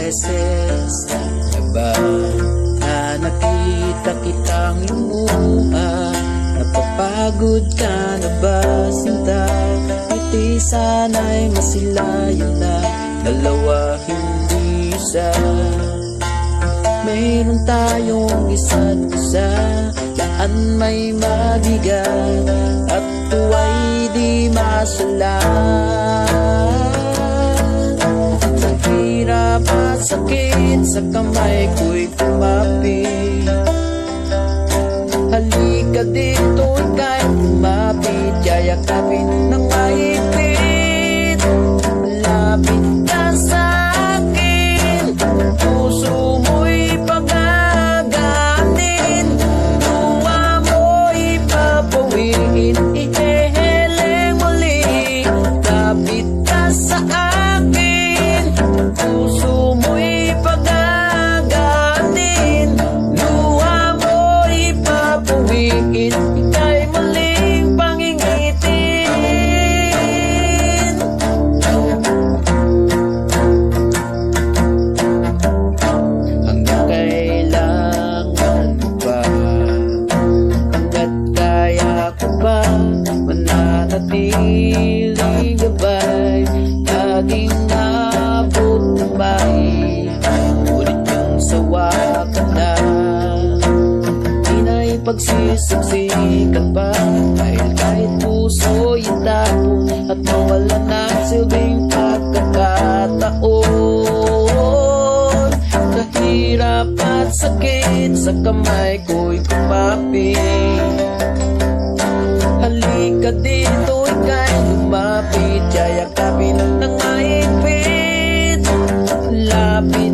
beses na ba na nakita kitang lumuha? Napapagod ka na ba, sinta? Ngiti sana'y masilayo na, dalawa hindi isa. Mayroon tayong isa't isa, laan may mabigat at tuwa'y di masalan. Sa hirap at sakit sa kamay ko'y kumapit. Halika dito, ika'y kumapit, yayakapin ng mahigpit. Lapit ka sa akin, puso mo'y pagagatin, luha mo'y papawiin, iheheleng muli. Lapit ka sa akin, puso mo'y pagagatin, luha mo'y papawiin, ika'y muling pangingitin. Hanggang kailangan ba, hanggat kaya ko ba, mananatiling gabay, laging nabot may, ngunit yung sawa ka na, di na'y pagsisiksikan pa, dahil kahit puso'y itapon at mawala ng silbing pagkakataon. Sa hirap at sakit sa kamay ko'y kumapit. Halika dito, ika'y lumapit, yayakapin ng mahigpit. Lapit